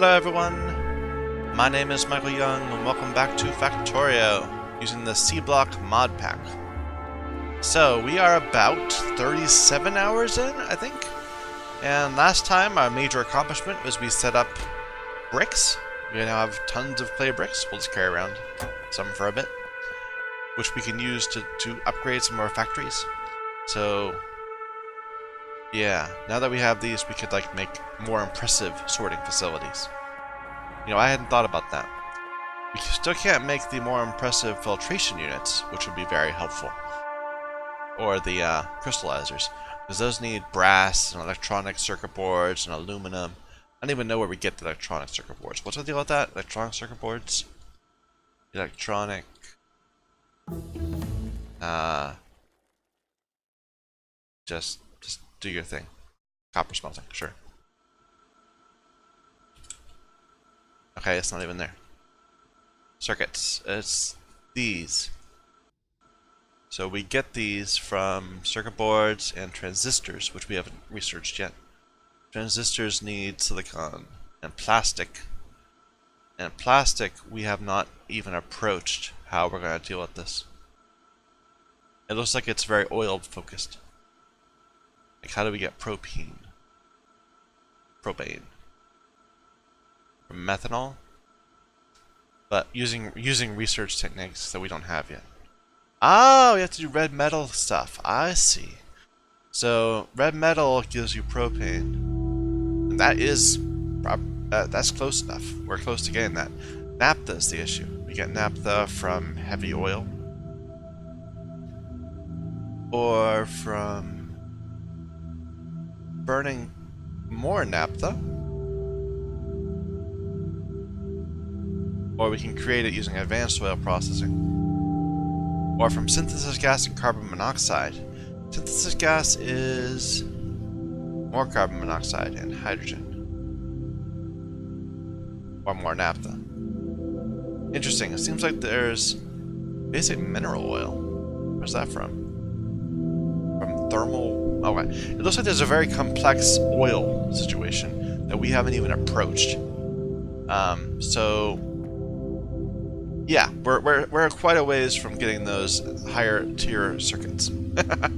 Hello everyone, my name is Michael Young and welcome back to Factorio using the Sea Block Modpack. So we are about 37 hours in, I think, and last time our major accomplishment was we set up bricks. We now have tons of clay bricks, we'll just carry around some for a bit, which we can use to upgrade some of our factories. So yeah, now that we have these, we could like make more impressive sorting facilities. You know, I hadn't thought about that. We still can't make the more impressive filtration units, which would be very helpful. Or the crystallizers, because those need brass and electronic circuit boards and aluminum. I don't even know where we get the electronic circuit boards. What's the deal with that? Electronic circuit boards? Electronic... Just do your thing. Copper smelting, sure. Okay, it's not even there. Circuits. It's these. So we get these from circuit boards and transistors, which we haven't researched yet. Transistors need silicon and plastic. And plastic, we have not even approached how we're going to deal with this. It looks like it's very oil focused. Like, how do we get propane? Propane. From methanol? But using research techniques that we don't have yet. Oh, we have to do red metal stuff. I see. So, red metal gives you propane. And that is... that's close enough. We're close to getting that. Naphtha is the issue. We get naphtha from heavy oil. Or from... burning more naphtha, or we can create it using advanced oil processing, or from synthesis gas and carbon monoxide. Synthesis gas is more carbon monoxide and hydrogen, or more naphtha. Interesting. It seems like there's basic mineral oil. Where's that from? From thermal. Okay, it looks like there's a very complex oil situation that we haven't even approached. So yeah, we're quite a ways from getting those higher tier circuits. But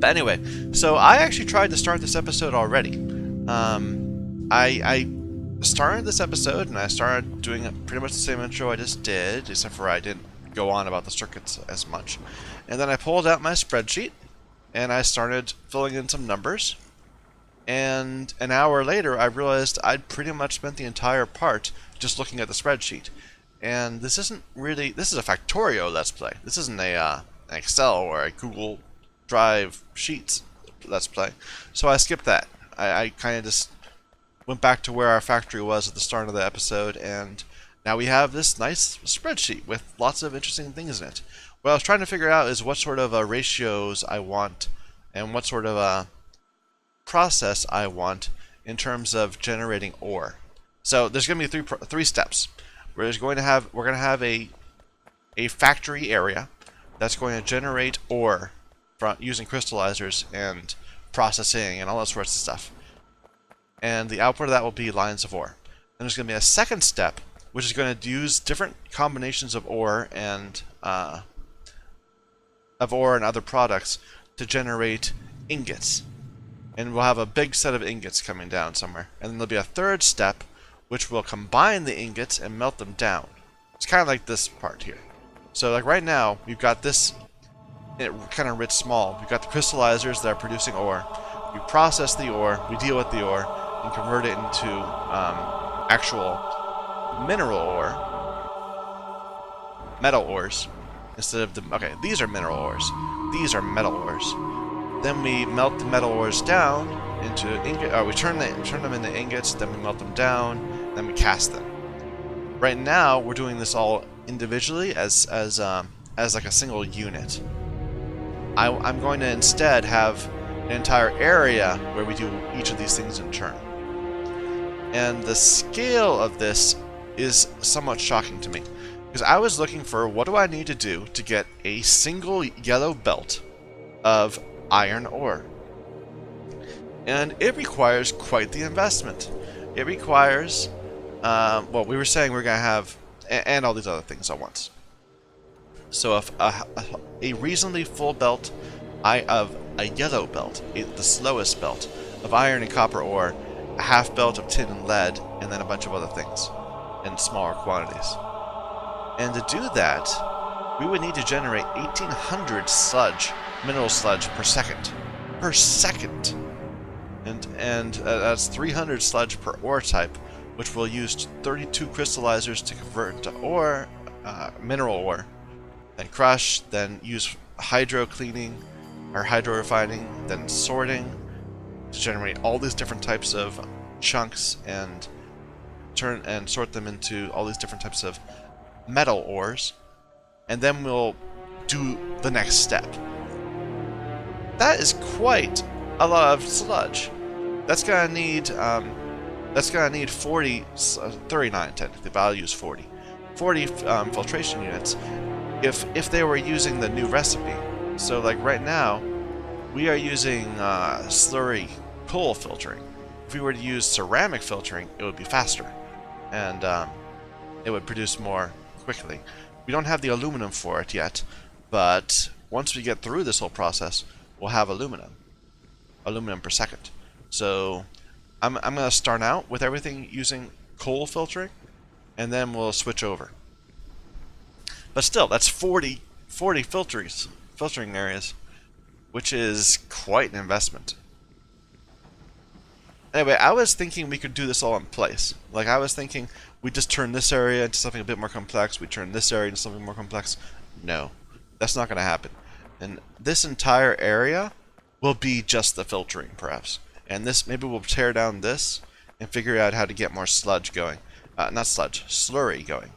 anyway, so I actually tried to start this episode already. I started this episode and I started doing pretty much the same intro I just did, except for I didn't go on about the circuits as much. And then I pulled out my spreadsheet and I started filling in some numbers, and an hour later I realized I'd pretty much spent the entire part just looking at the spreadsheet. And this isn't really, this is a Factorio Let's Play. This isn't an Excel or a Google Drive Sheets Let's Play. So I skipped that. I kind of just went back to where our factory was at the start of the episode, and now we have this nice spreadsheet with lots of interesting things in it. What I was trying to figure out is what sort of ratios I want and what sort of process I want in terms of generating ore. So there's going to be three steps. We're going to have a factory area that's going to generate ore from using crystallizers and processing and all those sorts of stuff. And the output of that will be lines of ore. Then there's going to be a second step, which is going to use different combinations of ore and other products to generate ingots. And we'll have a big set of ingots coming down somewhere. And then there'll be a third step, which will combine the ingots and melt them down. It's kind of like this part here. So like right now, we've got this kind of rich small. We've got the crystallizers that are producing ore. We process the ore, we deal with the ore, and convert it into actual mineral ore, metal ores. Instead of the, okay, these are mineral ores. These are metal ores. Then we melt the metal ores down into ingot. We turn them into ingots. Then we melt them down. Then we cast them. Right now, we're doing this all individually as like a single unit. I'm going to instead have an entire area where we do each of these things in turn. And the scale of this is somewhat shocking to me. Because I was looking for what do I need to do to get a single yellow belt of iron ore. And it requires quite the investment. It requires, well, we were saying we're going to have, and all these other things at once. So if a reasonably full belt of a yellow belt, the slowest belt, of iron and copper ore, a half belt of tin and lead, and then a bunch of other things in smaller quantities. And to do that, we would need to generate 1,800 sludge, mineral sludge per second. Per second! And that's 300 sludge per ore type, which will use 32 crystallizers to convert to ore, mineral ore, then crush, then use hydro cleaning, or hydro refining, then sorting, to generate all these different types of chunks and sort them into all these different types of metal ores, and then we'll do the next step. That is quite a lot of sludge. That's gonna need 40, 39 technically, but I'll use 40. 40 filtration units if they were using the new recipe. So like right now, we are using slurry coal filtering. If we were to use ceramic filtering, it would be faster, and it would produce more quickly. We don't have the aluminum for it yet, but once we get through this whole process, we'll have aluminum per second. So I'm going to start out with everything using coal filtering, and then we'll switch over. But still, that's 40 filtering areas, which is quite an investment. Anyway, I was thinking we could do this all in place. Like, I was thinking we just turn this area into something a bit more complex, we turn this area into something more complex. No, that's not going to happen. And this entire area will be just the filtering, perhaps. And this, maybe we'll tear down this and figure out how to get more sludge going. Not sludge, slurry going.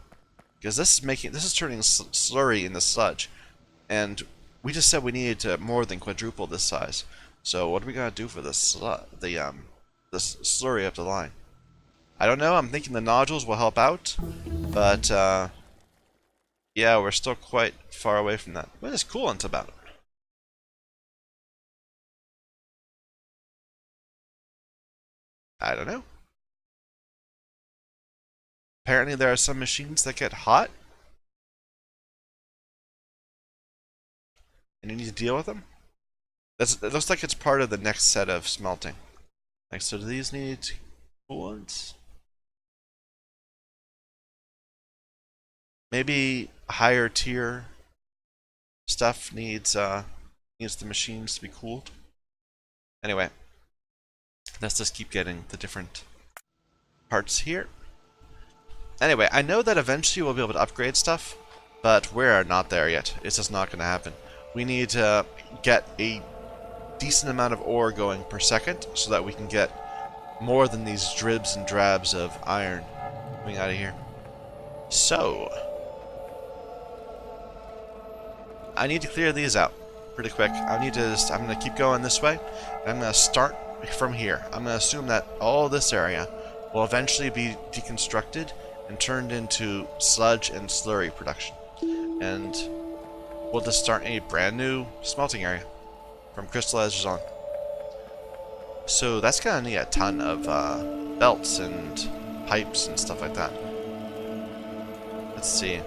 Because this is turning slurry into sludge. And we just said we needed to more than quadruple this size. So what are we going to do for this slurry up the line? I don't know. I'm thinking the nodules will help out, but yeah, we're still quite far away from that. What is coolant about? I don't know. Apparently there are some machines that get hot, and you need to deal with them. It looks like it's part of the next set of smelting. Like, so do these need coolants? Maybe higher tier stuff needs the machines to be cooled. Anyway, let's just keep getting the different parts here. Anyway, I know that eventually we'll be able to upgrade stuff, but we're not there yet. It's just not going to happen. We need to get a decent amount of ore going per second so that we can get more than these dribs and drabs of iron coming out of here. So, I need to clear these out pretty quick. I'm going to keep going this way, and I'm going to start from here. I'm going to assume that all this area will eventually be deconstructed and turned into sludge and slurry production. And we'll just start a brand new smelting area from crystallizers on. So that's going to need a ton of belts and pipes and stuff like that. Let's see.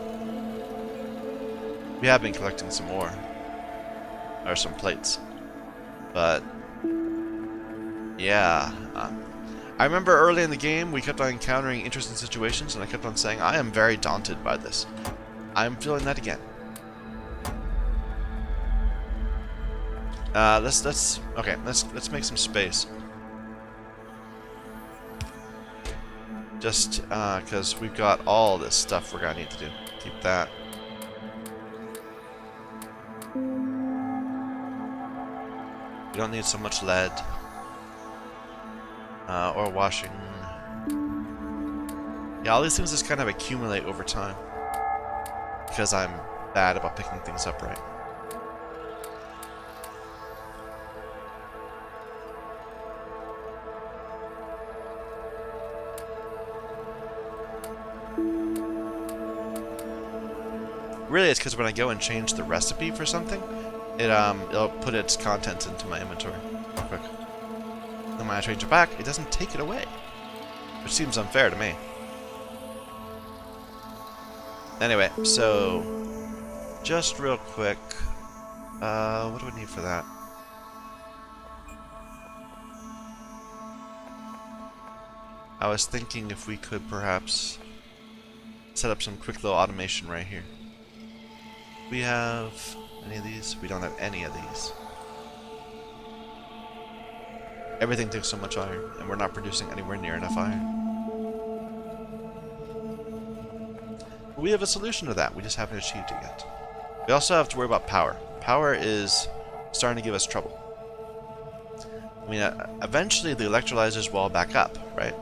We have been collecting some ore. Or some plates. But yeah. I remember early in the game we kept on encountering interesting situations, and I kept on saying I am very daunted by this. I'm feeling that again. Let's make some space. Just because we've got all this stuff we're gonna need to do. Keep that. We don't need so much lead. Or washing. Yeah, all these things just kind of accumulate over time. Because I'm bad about picking things up right. Really, it's because when I go and change the recipe for something, it'll put its contents into my inventory real quick. Then when I change it back, it doesn't take it away. which seems unfair to me. Anyway, so just real quick, what do we need for that? I was thinking if we could perhaps set up some quick little automation right here. We have any of these? We don't have any of these. Everything takes so much iron, and we're not producing anywhere near enough iron. We have a solution to that, we just haven't achieved it yet. We also have to worry about power. Power is starting to give us trouble. I mean, eventually the electrolyzers will all back up, right?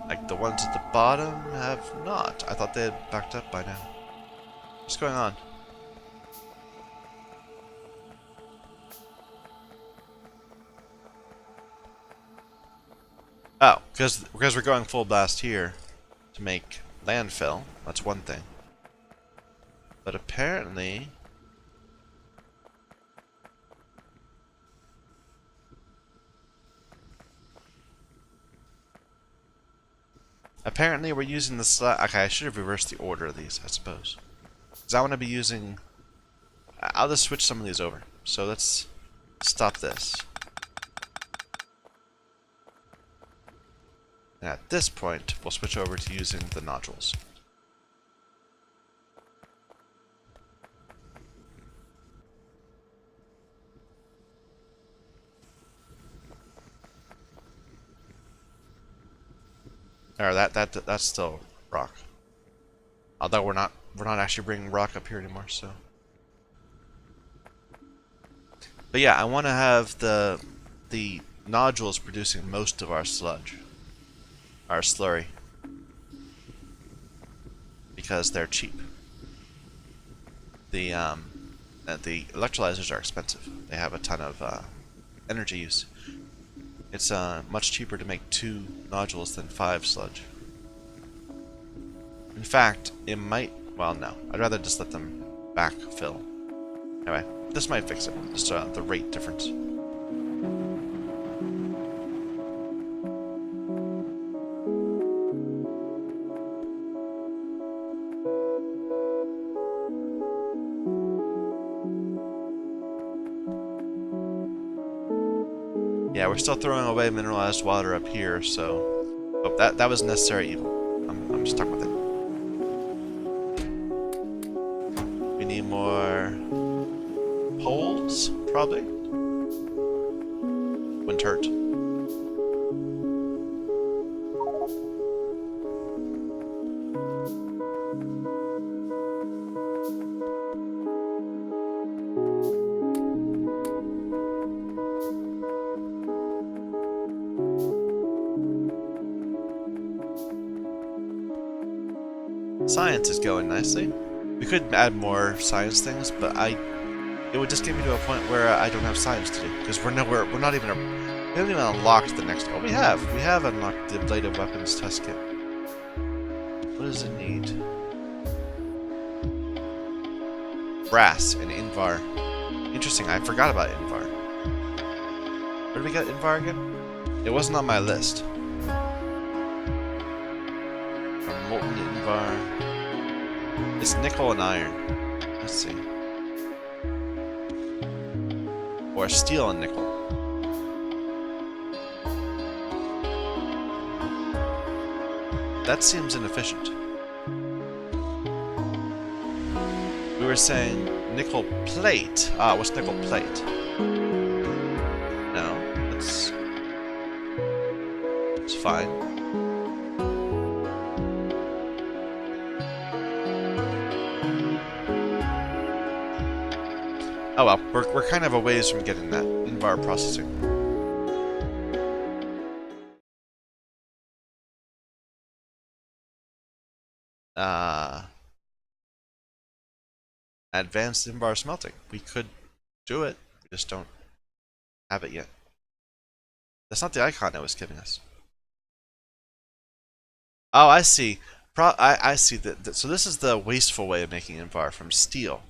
Like the ones at the bottom have not. I thought they had backed up by now. What's going on? Oh, because we're going full blast here to make landfill. That's one thing. But apparently we're using the okay, I should have reversed the order of these, I suppose. Because I want to be using... I'll just switch some of these over. So let's stop this. And at this point, we'll switch over to using the nodules. Or that's still rock. Although we're not actually bringing rock up here anymore, so. But yeah, I want to have the nodules producing most of our sludge, our slurry, because they're cheap. The electrolyzers are expensive. They have a ton of energy use. It's much cheaper to make 2 nodules than 5 sludge. In fact, it might... Well, no. I'd rather just let them backfill. Anyway, this might fix it. Just the rate difference. Yeah, we're still throwing away mineralized water up here, so... Oh, that was necessary evil. I'm stuck with it. We need more... poles, probably? Wouldn't hurt. Science is going nicely. We could add more science things, but it would just get me to a point where I don't have science to do, because we haven't even unlocked the next. Oh, we have unlocked the bladed weapons test kit. What does it need? Brass and Invar. Interesting, I forgot about Invar. Where did we get Invar again? It wasn't on my list. From molten Invar. It's nickel and iron. Let's see. Or steel and nickel. That seems inefficient. We were saying nickel plate. Ah, what's nickel plate? No, it's fine. Oh well, we're kind of a ways from getting that Invar processing. Advanced Invar smelting. We could do it, we just don't have it yet. That's not the icon it was giving us. Oh, I see. I see that. So this is the wasteful way of making Invar from steel.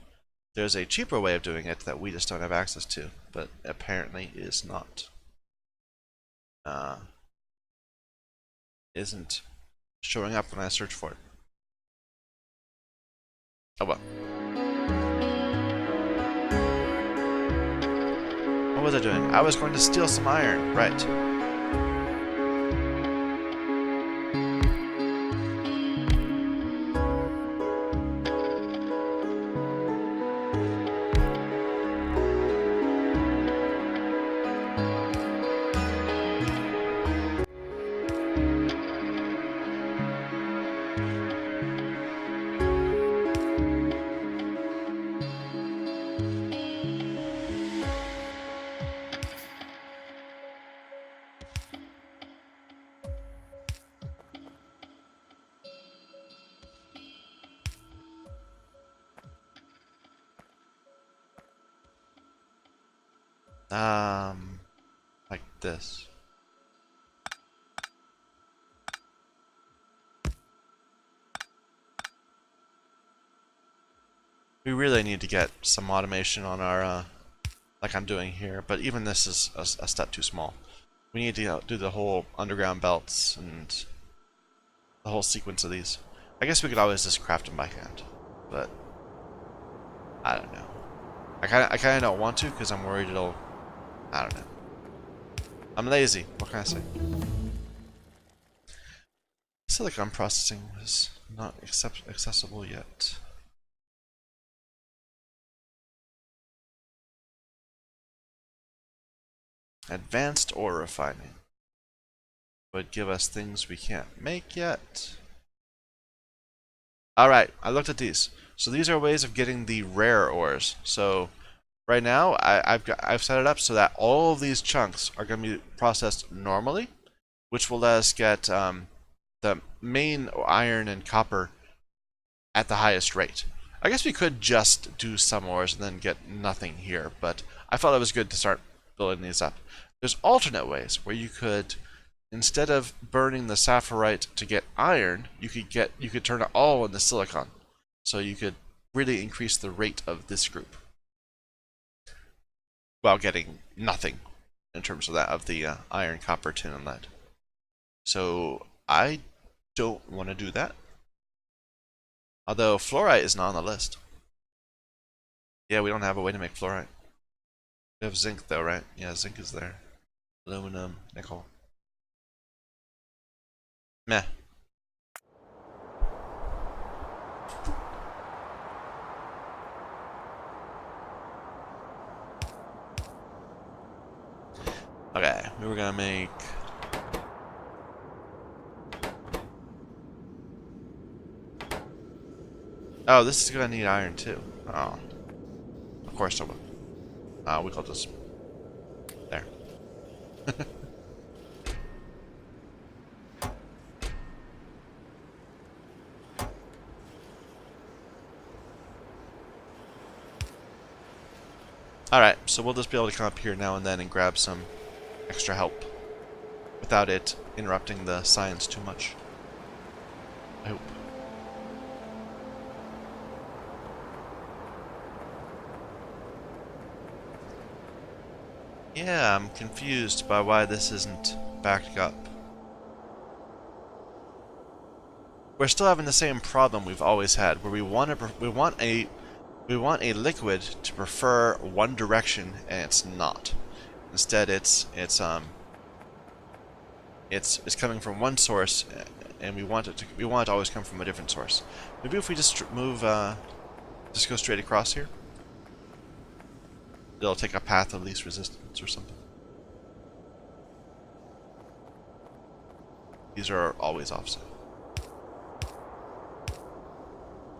There's a cheaper way of doing it that we just don't have access to, but apparently is not. isn't showing up when I search for it. Oh well. What was I doing? I was going to steal some iron, right. Like this. We really need to get some automation on our, like I'm doing here, but even this is a step too small. We need to do the whole underground belts and the whole sequence of these. I guess we could always just craft them by hand, but I don't know. I kind of don't want to because I'm worried it'll. I don't know. I'm lazy. What can I say? Silicon processing was not accessible yet. Advanced ore refining would give us things we can't make yet. Alright, I looked at these. So these are ways of getting the rare ores. So right now I've set it up so that all of these chunks are going to be processed normally, which will let us get the main iron and copper at the highest rate. I guess we could just do some ores and then get nothing here, but I felt it was good to start building these up. There's alternate ways where you could, instead of burning the sapphirite to get iron, you could turn it all into silicon. So you could really increase the rate of this group while getting nothing in terms of that of the iron, copper, tin, and lead. So I don't want to do that. Although fluorite is not on the list. Yeah, we don't have a way to make fluorite. We have zinc though, right? Yeah, zinc is there. Aluminum, nickel. Meh. Okay, we were gonna make... Oh, this is gonna need iron too. Oh. Of course it will. We call this... There. Alright, so we'll just be able to come up here now and then and grab some extra help without it interrupting the science too much. I hope. Yeah, I'm confused by why this isn't backed up. We're still having the same problem we've always had, where we want a liquid to prefer one direction, and it's not. Instead, it's coming from one source, and we want it to always come from a different source. Maybe if we just move, just go straight across here, it'll take a path of least resistance or something. These are always offset,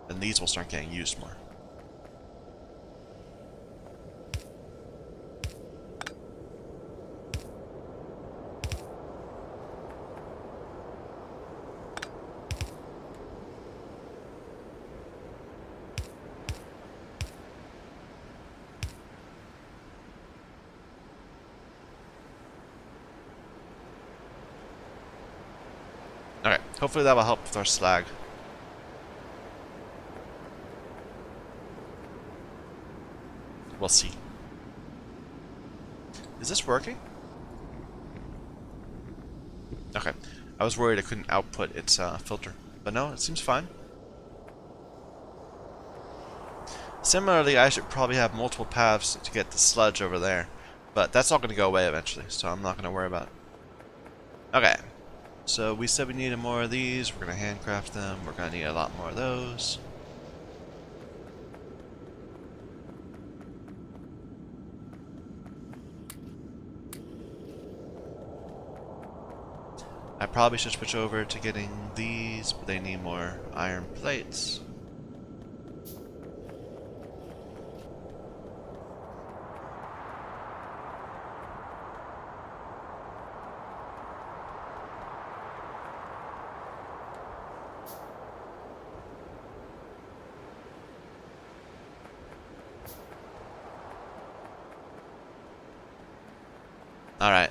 and these will start getting used more. Alright, hopefully that will help with our slag. We'll see. Is this working? Okay. I was worried I couldn't output its filter. But no, it seems fine. Similarly, I should probably have multiple paths to get the sludge over there. But that's all going to go away eventually, so I'm not going to worry about it. Okay. So we said we needed more of these. We're going to handcraft them. We're going to need a lot more of those. I probably should switch over to getting these, but they need more iron plates. Alright.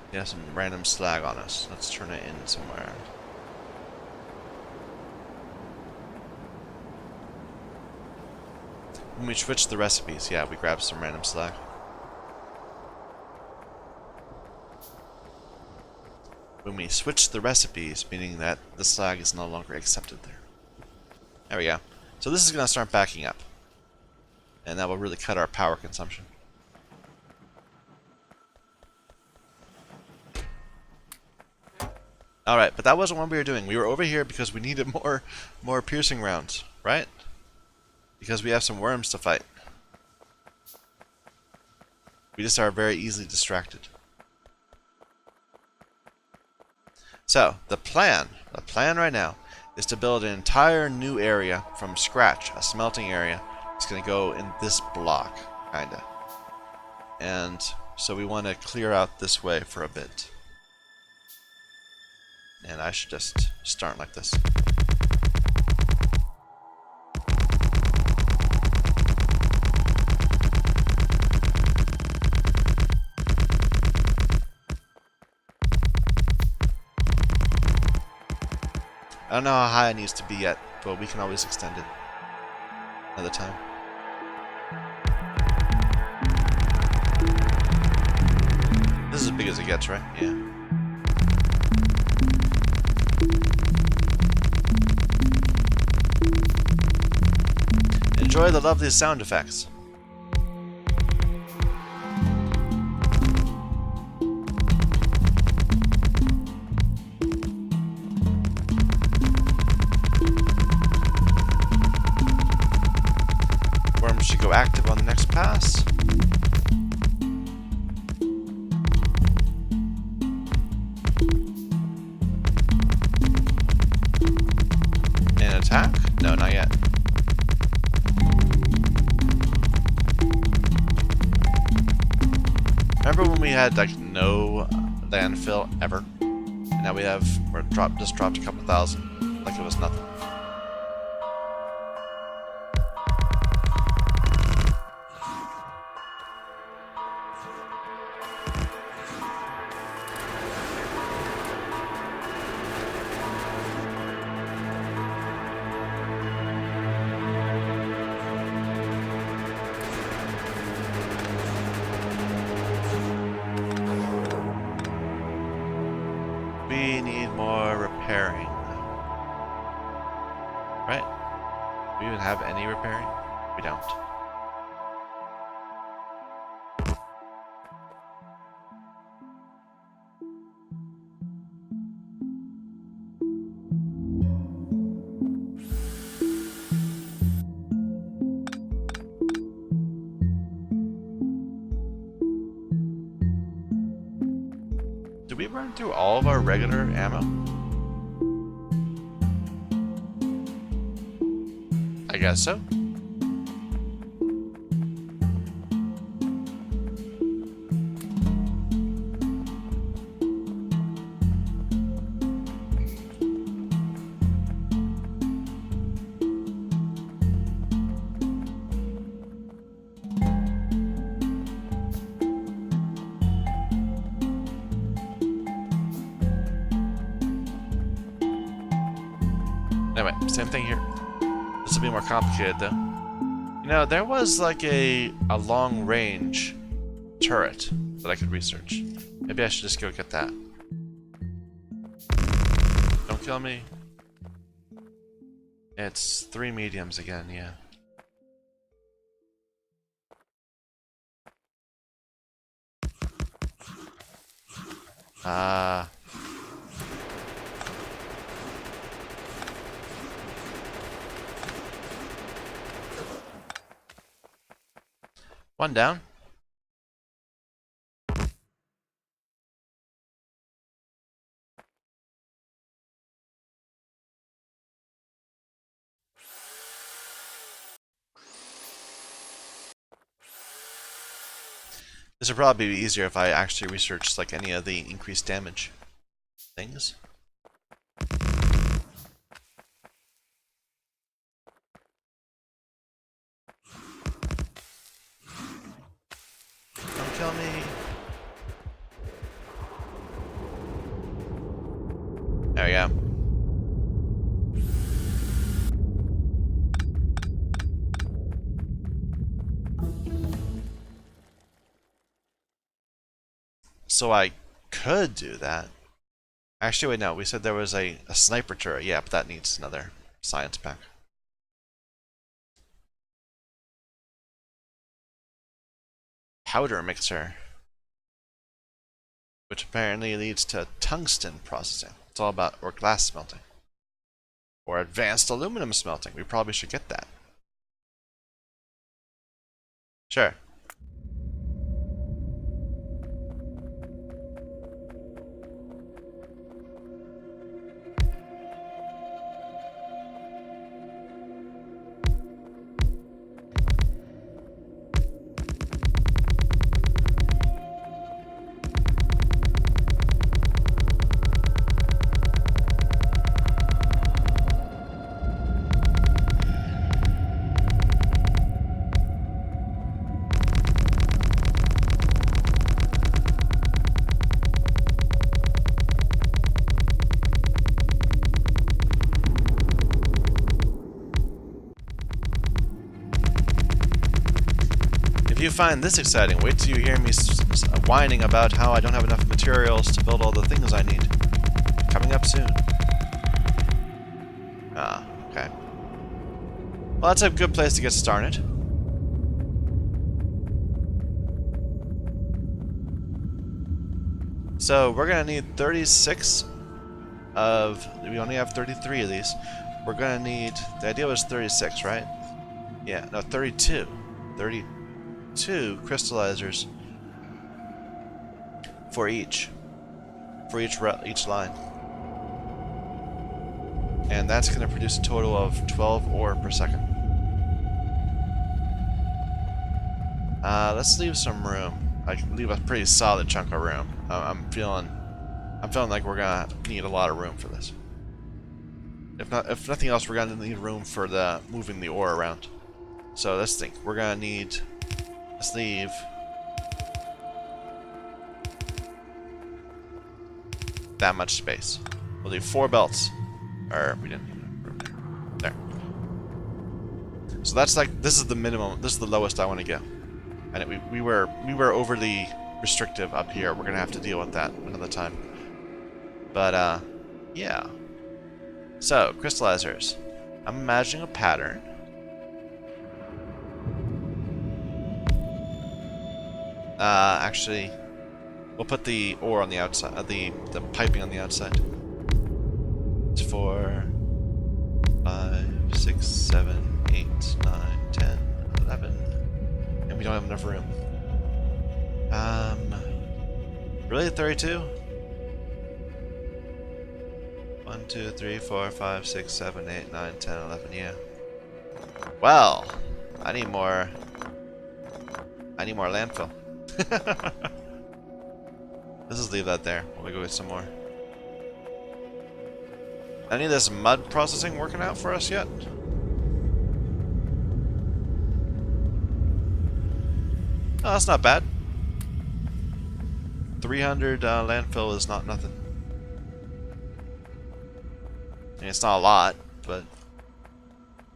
We have some random slag on us. Let's turn it in somewhere. When we switched the recipes, yeah, we grabbed some random slag. When we switched the recipes, meaning that the slag is no longer accepted there. There we go. So this is going to start backing up. And that will really cut our power consumption. Alright, but that wasn't what we were doing. We were over here because we needed more piercing rounds, right? Because we have some worms to fight. We just are very easily distracted. So, the plan right now is to build an entire new area from scratch, a smelting area. It's going to go in this block, kinda. And so we want to clear out this way for a bit. And I should just start like this. I don't know how high it needs to be yet, but we can always extend it another time. This is as big as it gets, right? Yeah. Enjoy the lovely sound effects. Worms should go active on the next pass. And attack? No, not yet. Remember when we had like no landfill ever? And now we have, just dropped a couple thousand, like it was nothing. We need more repairing. Right? Do we even have any repairing? We don't. Did we run through all of our regular ammo? I guess so. Anyway, same thing here. This will be more complicated though. You know, there was like a long range turret that I could research. Maybe I should just go get that. kill me. It's 3 mediums again, yeah. Ah. One down. This would probably be easier if I actually researched like any of the increased damage things. Don't kill me. There we go. So I could do that. Actually, wait, no. We said there was a sniper turret. Yeah, but that needs another science pack. Powder mixer. Which apparently leads to tungsten processing. It's all about, or glass smelting. Or advanced aluminum smelting. We probably should get that. Sure. If you find this exciting, wait till you hear me whining about how I don't have enough materials to build all the things I need. Coming up soon. Ah, okay. Well, that's a good place to get started. So, we're gonna need 36 of... We only have 33 of these. We're gonna need... The idea was 36, right? Yeah, no, 32. 32 crystallizers for each line, and that's going to produce a total of 12 ore per second. Let's leave some room. Like, leave a pretty solid chunk of room. I'm feeling like we're gonna need a lot of room for this. If nothing else, we're gonna need room for the moving the ore around. So let's think. We're gonna need. Let's leave that much space. We'll leave 4 belts. Or we didn't need room there. There. So that's like, this is the minimum. This is the lowest I want to go. And we were overly restrictive up here. We're gonna have to deal with that another time. But yeah. So crystallizers. I'm imagining a pattern. Actually, we'll put the ore on the outside, the piping on the outside. It's 4, 5, 6, 7, 8, 9, 10, 11, and we don't have enough room. Really 32? 1, 2, 3, 4, 5, 6, 7, 8, 9, 10, 11. Yeah. Well, I need more landfill. Let's just leave that there. We'll go get some more. Any of this mud processing working out for us yet? Oh, that's not bad. 300 landfill is not nothing. I mean, it's not a lot, but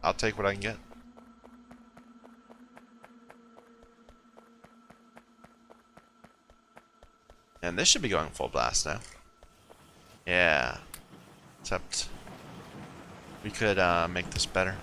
I'll take what I can get. And this should be going full blast now. Yeah. Except we could make this better.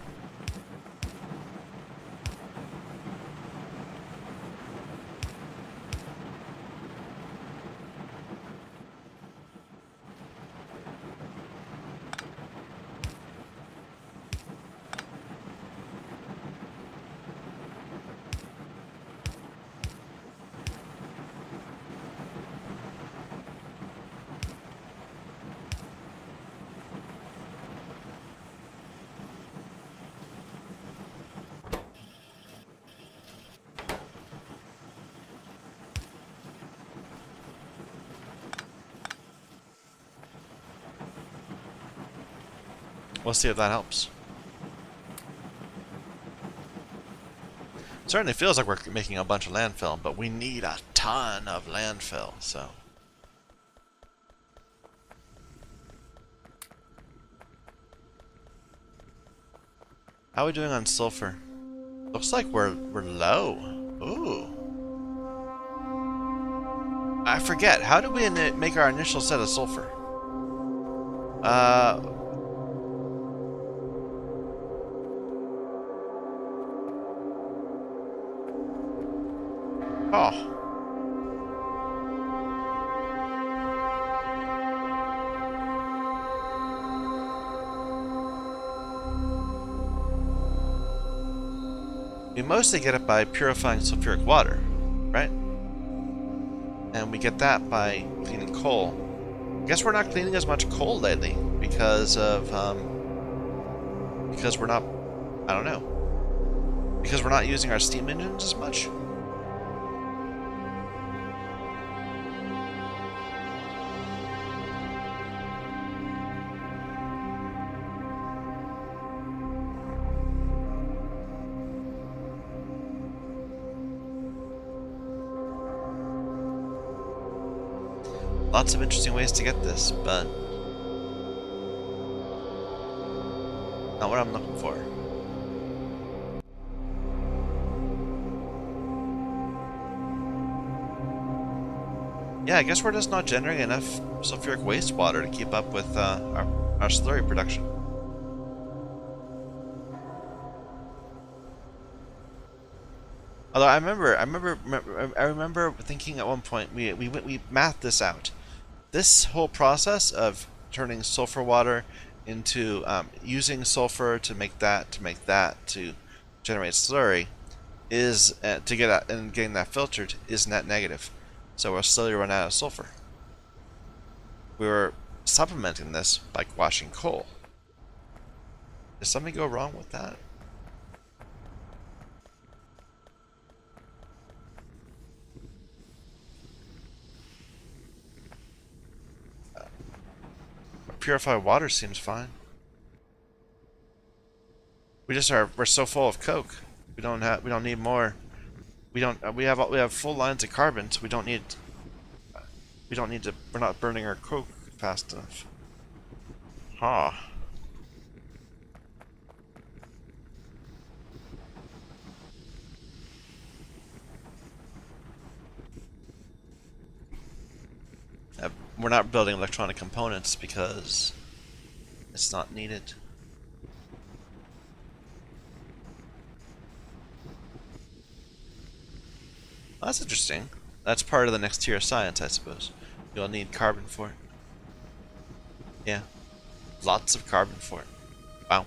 We'll see if that helps. It certainly feels like we're making a bunch of landfill, but we need a ton of landfill, so. How are we doing on sulfur? Looks like we're low. Ooh. I forget, how do we make our initial set of sulfur? Oh. We mostly get it by purifying sulfuric water, right? And we get that by cleaning coal. I guess we're not cleaning as much coal lately because of, because we're not, I don't know. Because we're not using our steam engines as much? Lots of interesting ways to get this, but not what I'm looking for. Yeah, I guess we're just not generating enough sulfuric wastewater to keep up with our slurry production. Although I remember thinking at one point we mathed this out. This whole process of turning sulfur water into using sulfur to make that to generate slurry is to get out and getting that filtered is net negative. So we'll slowly run out of sulfur. We were supplementing this by washing coal. Did something go wrong with that? Purified water seems fine. We're so full of coke. We don't need more. We have full lines of carbon, so we don't need to, we're not burning our coke fast enough. Huh. We're not building electronic components because it's not needed. Well, that's interesting. That's part of the next tier of science, I suppose. You'll need carbon for it. Yeah. Lots of carbon for it. Wow.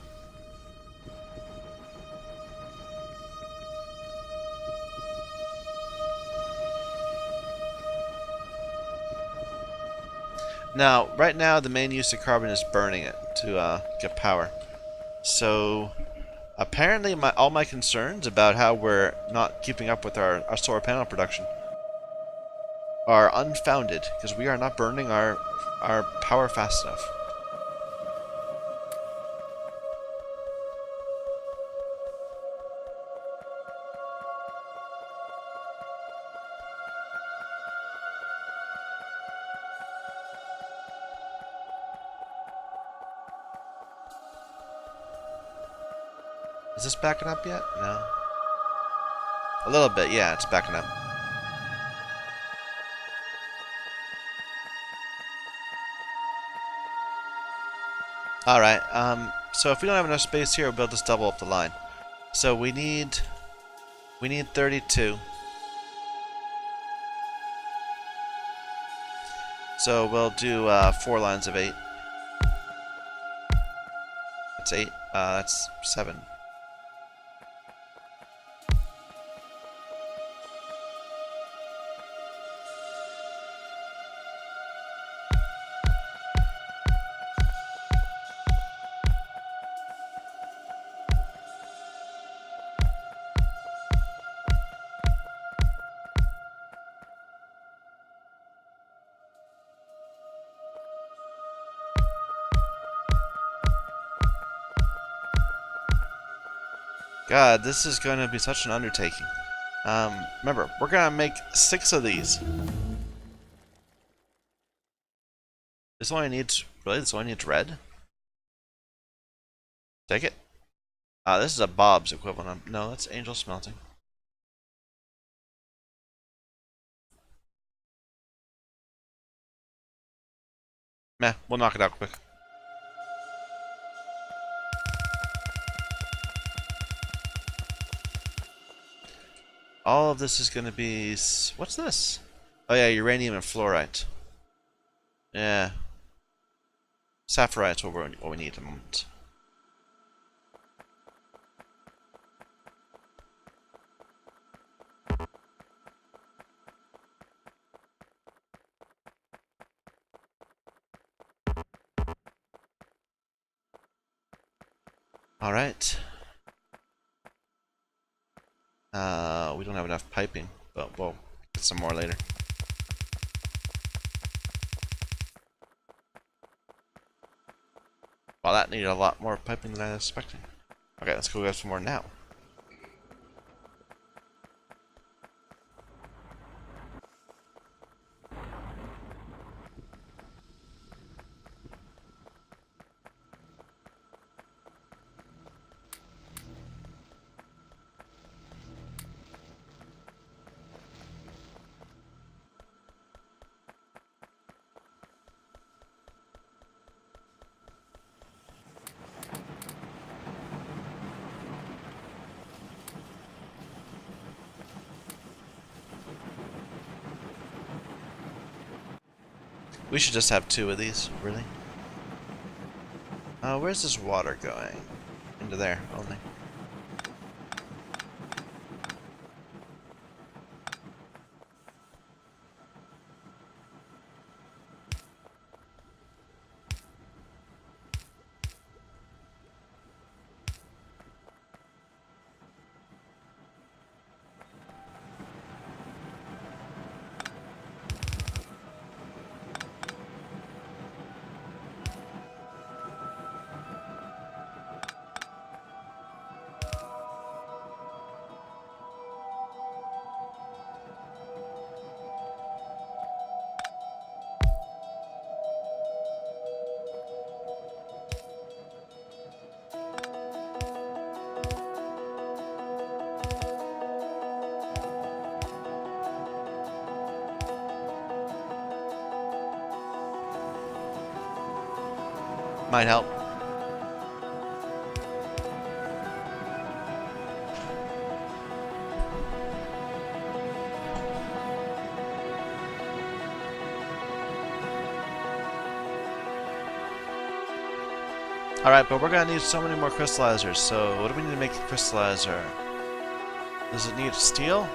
Now, right now, the main use of carbon is burning it to get power. So, apparently, all my concerns about how we're not keeping up with our solar panel production are unfounded, because we are not burning our power fast enough. Is this backing up yet? No. A little bit, yeah, it's backing up. Alright, so if we don't have enough space here, we'll just double up the line. So we need 32. So we'll do 4 lines of 8. That's 8. That's 7. God, this is going to be such an undertaking. Remember, we're going to make 6 of these. This only needs... Really? This only needs red? Take it. This is a Bob's equivalent. No, that's angel smelting. Meh, we'll knock it out quick. All of this is going to be... What's this? Oh yeah, uranium and fluorite. Yeah. Sapphirite's what we need at the moment. Alright. We don't have enough piping, but we'll get some more later. Well, that needed a lot more piping than I was expecting. Okay, let's go get some more now. We should just have 2 of these, really. Where's this water going? Into there, only. Might help. Alright, but we're gonna need so many more crystallizers, so what do we need to make the crystallizer? Does it need steel?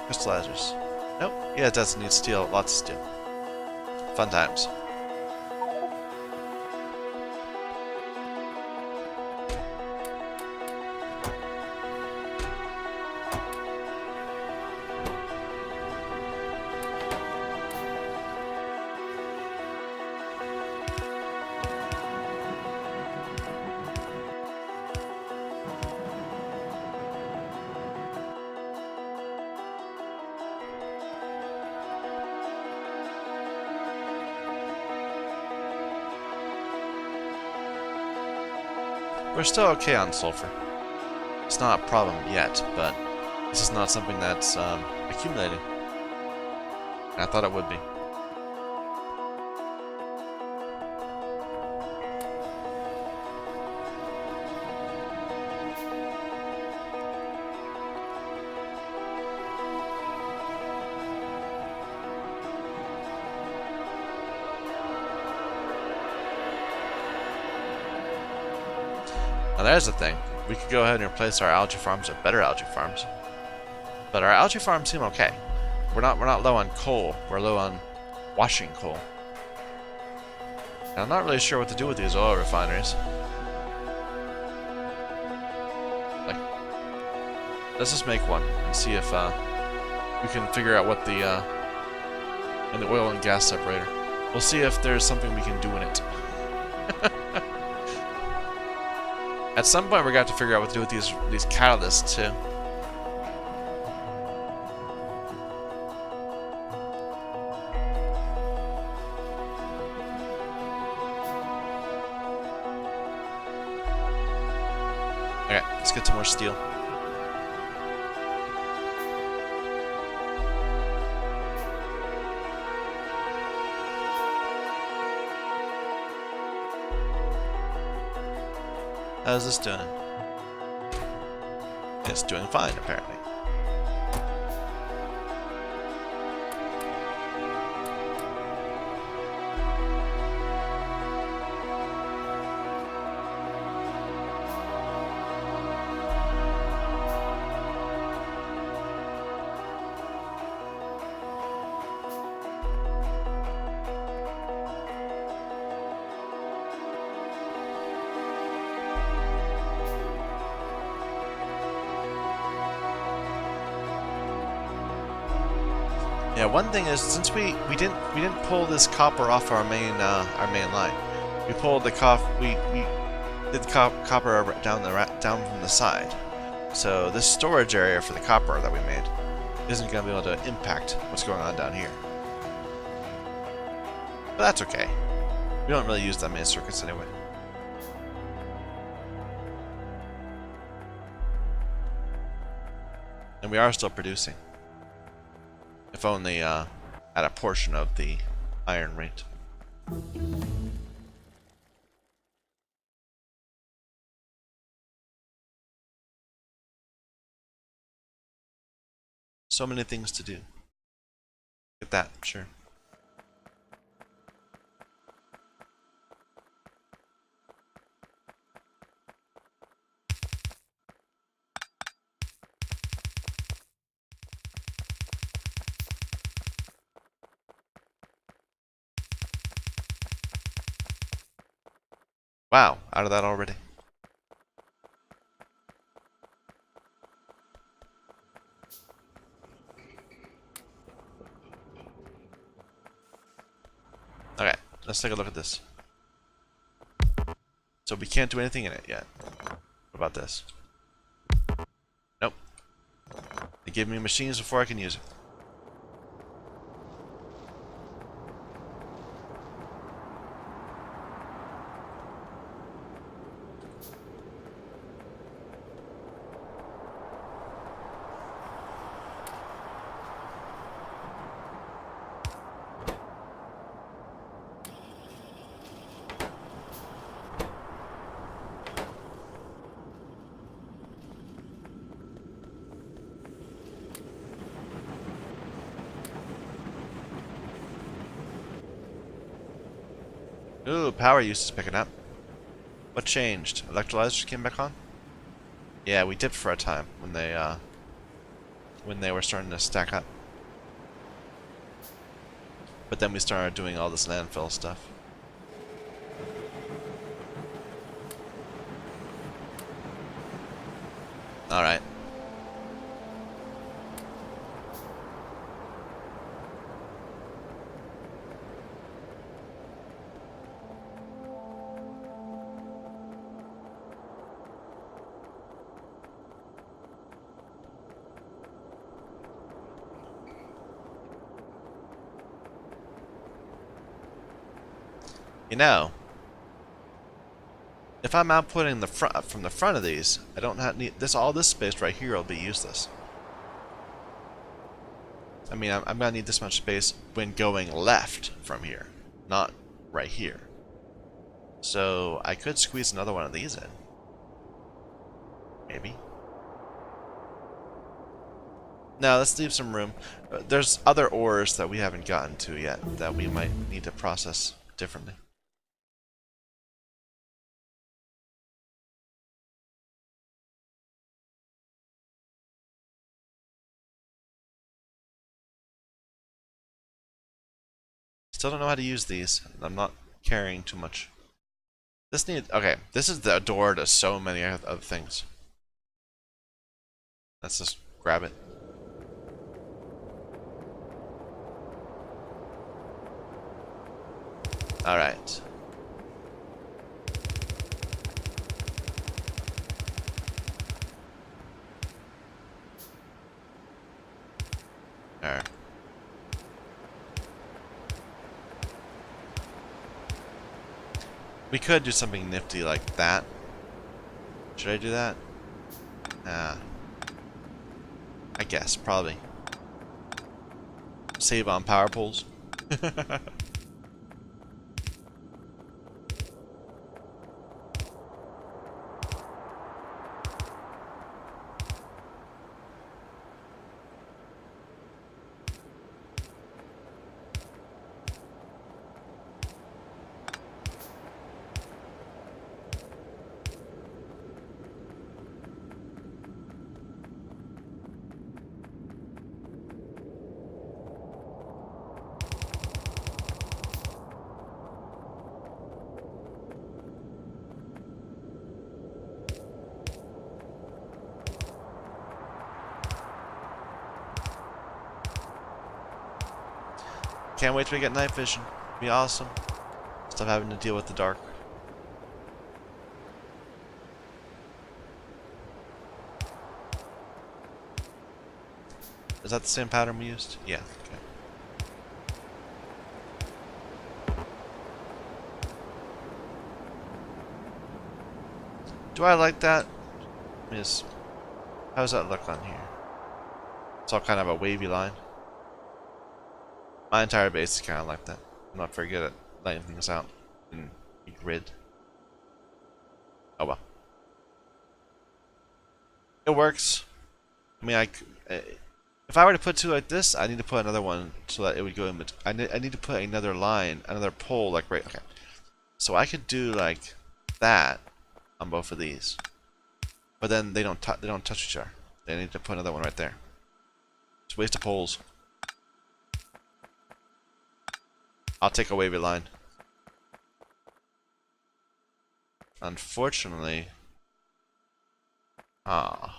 Crystallizers. Nope. Yeah, it doesn't need steel. Lots of steel. Fun times. We're still okay on sulfur. It's not a problem yet, but this is not something that's accumulating. I thought it would be. Now there's the thing. We could go ahead and replace our algae farms with better algae farms. But our algae farms seem okay. We're not low on coal. We're low on washing coal. And I'm not really sure what to do with these oil refineries. Like, let's just make one and see if we can figure out what the oil and gas separator. We'll see if there's something we can do in it. At some point, we're going to have to figure out what to do with these catalysts too. Okay, let's get some more steel. How's this doing? It's doing fine, apparently. Yeah, one thing is, since we didn't pull this copper off our main line, we pulled the we did the copper down from the side. So this storage area for the copper that we made isn't going to be able to impact what's going on down here. But that's okay. We don't really use that many circuits anyway. And we are still producing. If only at a portion of the iron rate. So many things to do. Get that, sure. Wow, out of that already. Okay, let's take a look at this. So we can't do anything in it yet. What about this? Nope. They give me machines before I can use it. Ooh, power use is picking up. What changed? Electrolyzers came back on? Yeah, we dipped for a time when they were starting to stack up. But then we started doing all this landfill stuff. Alright. You know, if I'm outputting from the front of these, I don't need this. All this space right here will be useless. I mean, I'm gonna need this much space when going left from here, not right here. So I could squeeze another one of these in, maybe. No, let's leave some room. There's other ores that we haven't gotten to yet that we might need to process differently. Still don't know how to use these. I'm not carrying too much. This needs... Okay, this is the door to so many other things. Let's just grab it. Alright. Alright. We could do something nifty like that. Should I do that? I guess, probably. Save on power poles. Can't wait till we get night vision. Be awesome. Stop having to deal with the dark. Is that the same pattern we used? Yeah, okay. Do I like that? Yes. How does that look on here? It's all kind of a wavy line. My entire base is kind of like that. I'm not very good at laying things out in a grid. Oh well. It works. I mean, if I were to put two like this, I need to put another one so that it would go in between. I need to put another line, another pole, like right. Okay. So I could do like that on both of these, but then they don't touch each other. They need to put another one right there. It's a waste of poles. I'll take a wavy line. Unfortunately, doesn't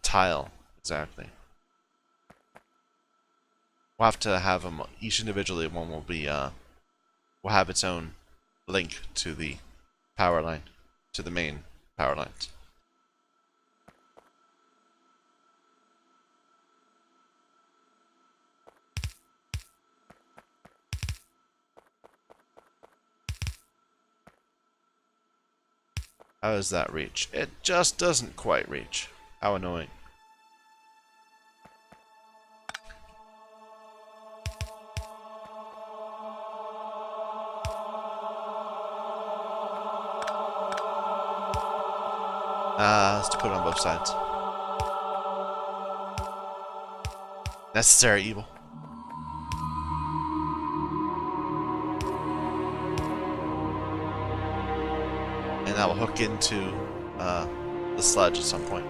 tile exactly. We'll have to have them each individually. One will be will have its own link to the power line, to the main power lines. How does that reach? It just doesn't quite reach. How annoying. Let's put it on both sides. Necessary evil. And that will hook into the sludge at some point.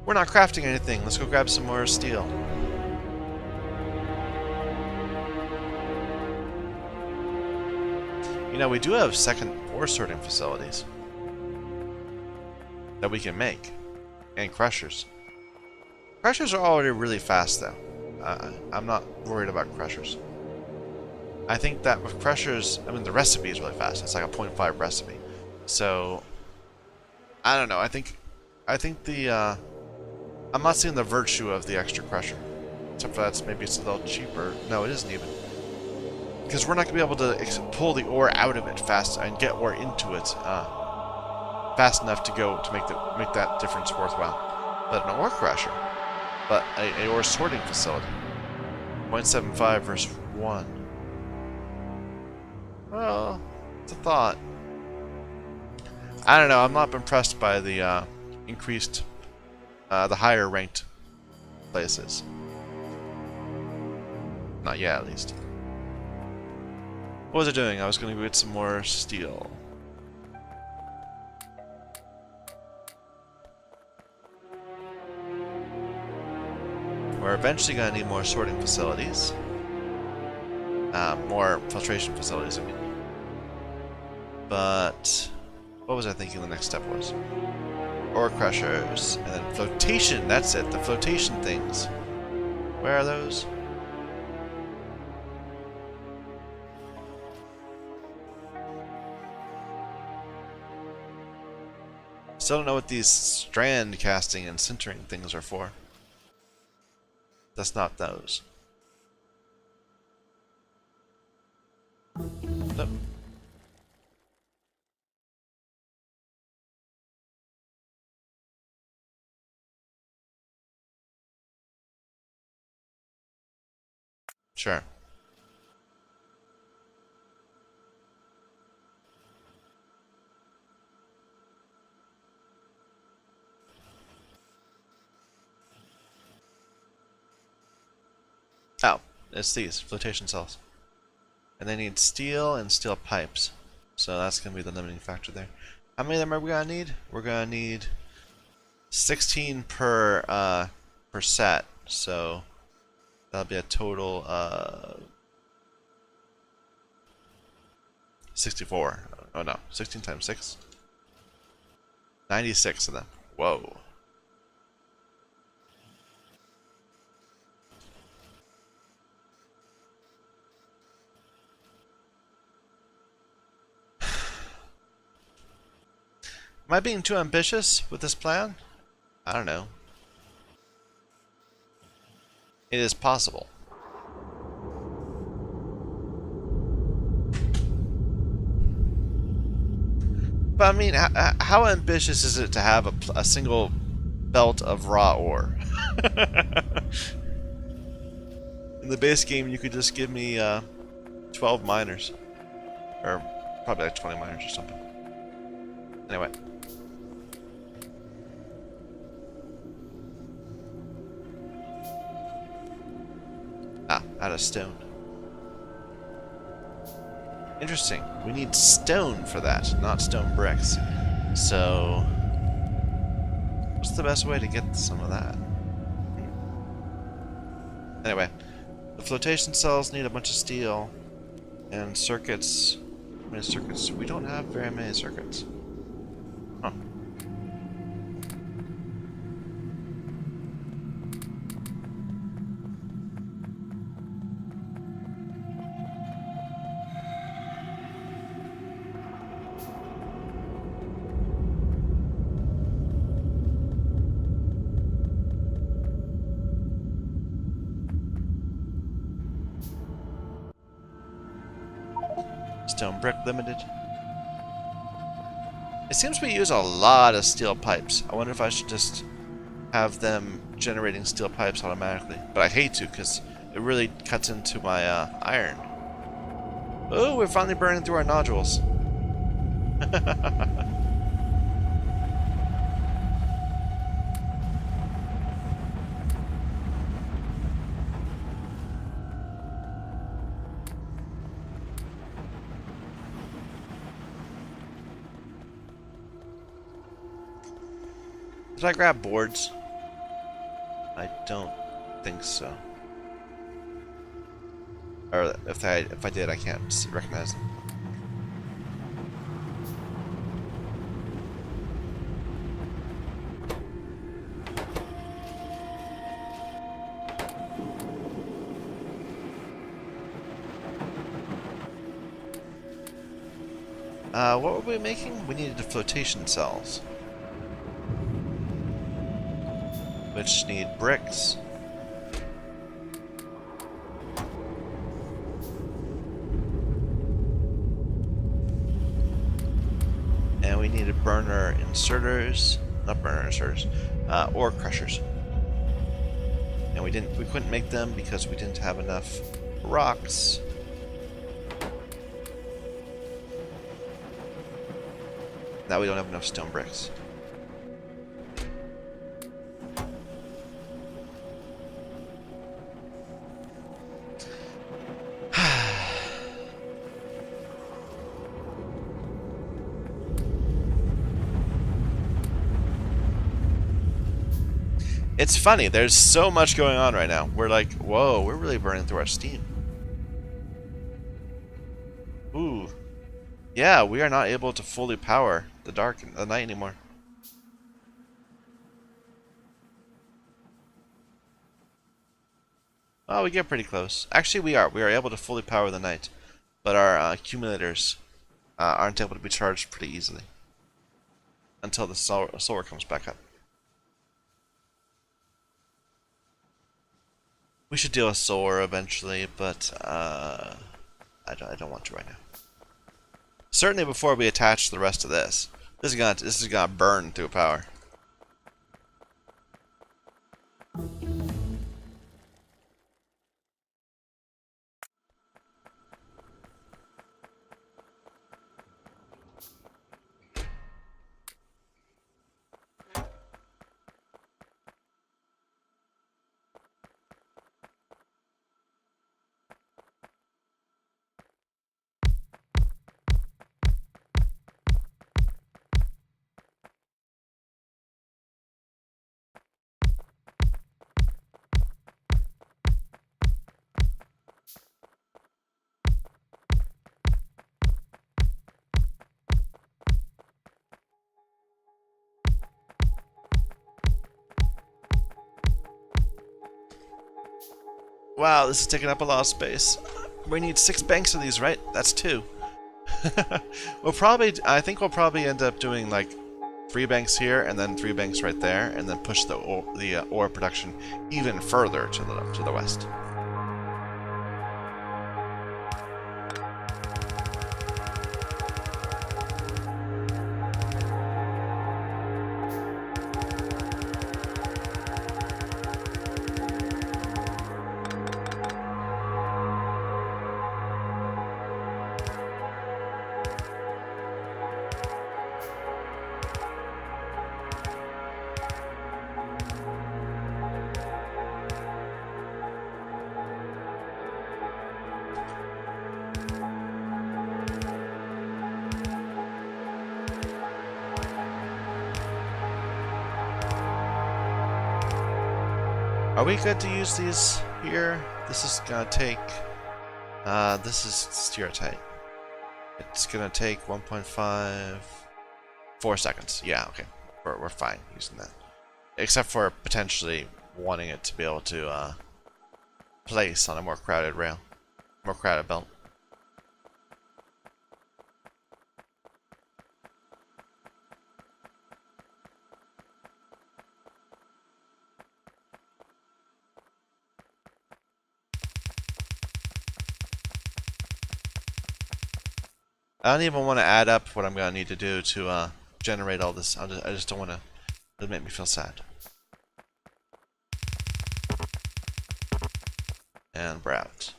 We're not crafting anything. Let's go grab some more steel. You know, we do have second ore sorting facilities that we can make. And crushers. Crushers are already really fast, though. I'm not worried about crushers. I think that with crushers, I mean, the recipe is really fast. It's like a 0.5 recipe. So, I don't know. I think the, I'm not seeing the virtue of the extra crusher. Except for that's maybe it's a little cheaper. No, it isn't even. Because we're not going to be able to pull the ore out of it fast and get ore into it fast enough to go to make that difference worthwhile. But an ore crusher, but a ore sorting facility. 0.75 versus 1. Well, it's a thought. I don't know. I'm not impressed by the increased, the higher ranked places. Not yet, at least. What was I doing? I was going to go get some more steel. We're eventually going to need more sorting facilities. More filtration facilities, I mean. But what was I thinking the next step was? Ore crushers, and then flotation, that's it, the flotation things. Where are those? Still don't know what these strand casting and sintering things are for. That's not those. Nope. Sure. Oh, it's these flotation cells. And they need steel and steel pipes. So that's going to be the limiting factor there. How many of them are we going to need? We're going to need 16 per set. So that'll be a total of 64. Oh no, 16 times 6. 96 of them. Whoa. Am I being too ambitious with this plan? I don't know. It is possible. But I mean, how ambitious is it to have a single belt of raw ore? In the base game, you could just give me 12 miners. Or probably like 20 miners or something. Anyway. Ah, out of stone. Interesting. We need stone for that, not stone bricks. So, what's the best way to get some of that? Anyway, the flotation cells need a bunch of steel and circuits. How many circuits? We don't have very many circuits. Huh. Stone brick limited. It seems we use a lot of steel pipes. I wonder if I should just have them generating steel pipes automatically. But I hate to, because it really cuts into my iron. Oh, we're finally burning through our nodules. Did I grab boards? I don't think so. Or if I did, I can't recognize them. What were we making? We needed the flotation cells, which need bricks. And we needed burner inserters, not burner inserters, ore crushers. And we couldn't make them because we didn't have enough rocks. Now we don't have enough stone bricks. It's funny, there's so much going on right now. We're like, whoa, we're really burning through our steam. Ooh. Yeah, we are not able to fully power the night anymore. Oh, we get pretty close. Actually, we are. We are able to fully power the night. But our accumulators aren't able to be charged pretty easily. Until the solar comes back up. We should deal with solar eventually, but I don't want to right now. Certainly before we attach the rest of this. This is gonna burn through power. Wow, this is taking up a lot of space. We need 6 banks of these, right? That's 2. I think we'll probably end up doing like 3 banks here and then 3 banks right there, and then push the ore production even further to the west. Are we good to use these here? This is gonna take, this is stereotype. It's gonna take 1.5, 4 seconds. Yeah, okay. We're fine using that. Except for potentially wanting it to be able to, place on a more crowded rail. More crowded belt. I don't even want to add up what I'm going to need to do to generate all this. I just don't want to. It'll make me feel sad. And we're out.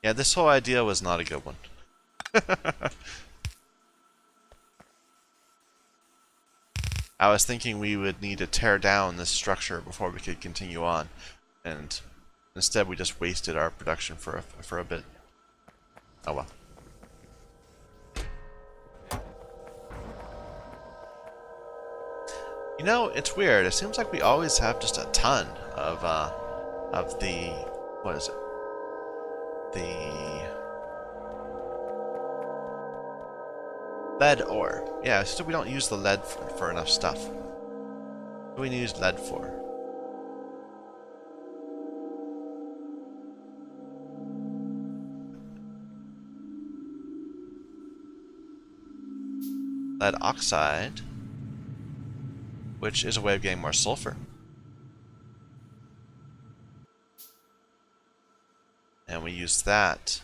Yeah, this whole idea was not a good one. I was thinking we would need to tear down this structure before we could continue on, and instead we just wasted our production for a bit. Oh well. You know, it's weird. It seems like we always have just a ton of the, what is it? The lead ore. Yeah, so we don't use the lead for enough stuff. What do we use lead for? Lead oxide, which is a way of getting more sulfur. And we use that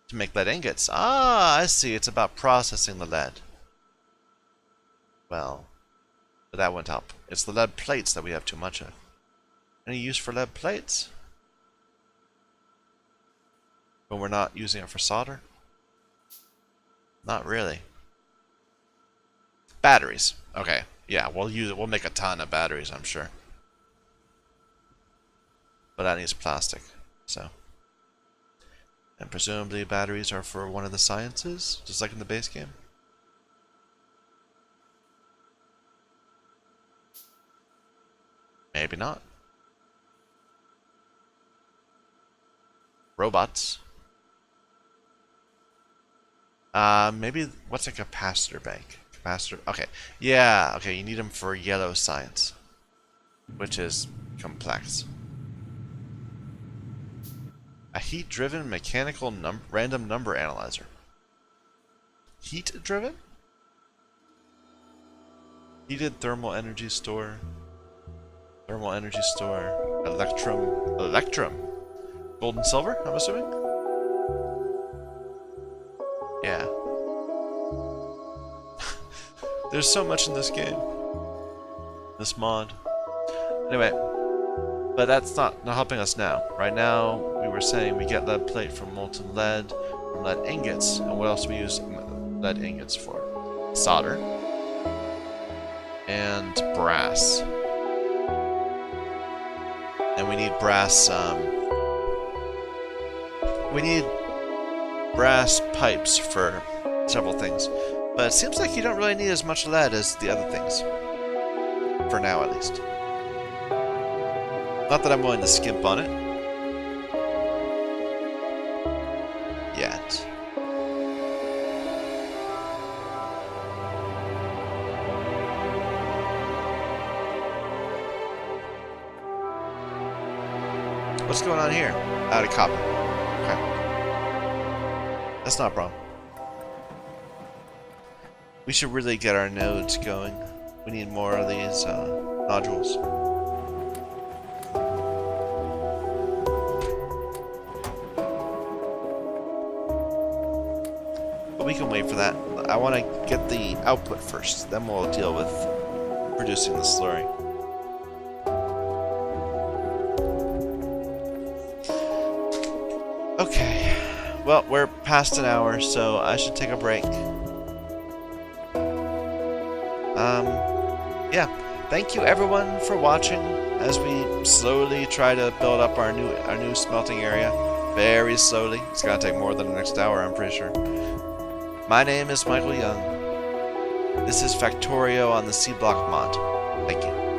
to make lead ingots. Ah, I see. It's about processing the lead. Well, but that won't help. It's the lead plates that we have too much of. Any use for lead plates? When we're not using it for solder? Not really. Batteries. Okay. Yeah, we'll use it. We'll make a ton of batteries, I'm sure. But that needs plastic. So. And presumably batteries are for one of the sciences, just like in the base game. Maybe not. Robots. Maybe, what's a capacitor bank? Capacitor, okay. Yeah, okay, you need them for yellow science. Which is complex. A heat-driven mechanical random number analyzer. Heat-driven? Heated thermal energy store. Thermal energy store. Electrum. Electrum. Gold and silver, I'm assuming? Yeah. There's so much in this game. This mod. Anyway. But that's not helping us now. Right now, we were saying we get lead plate from molten lead, from lead ingots. And what else do we use lead ingots for? Solder. And brass. And we need brass, we need brass pipes for several things. But it seems like you don't really need as much lead as the other things. For now, at least. Not that I'm willing to skimp on it. Yet. What's going on here? Out of copper. Okay. That's not a problem. We should really get our nodes going. We need more of these nodules. But we can wait for that. I want to get the output first. Then we'll deal with producing the slurry. Okay, well, we're past an hour, so I should take a break. Yeah, thank you everyone for watching as we slowly try to build up our new smelting area. Very slowly. It's gonna take more than the next hour, I'm pretty sure. My name is Michael Young. This is Factorio on the Sea Block Mod. Thank you.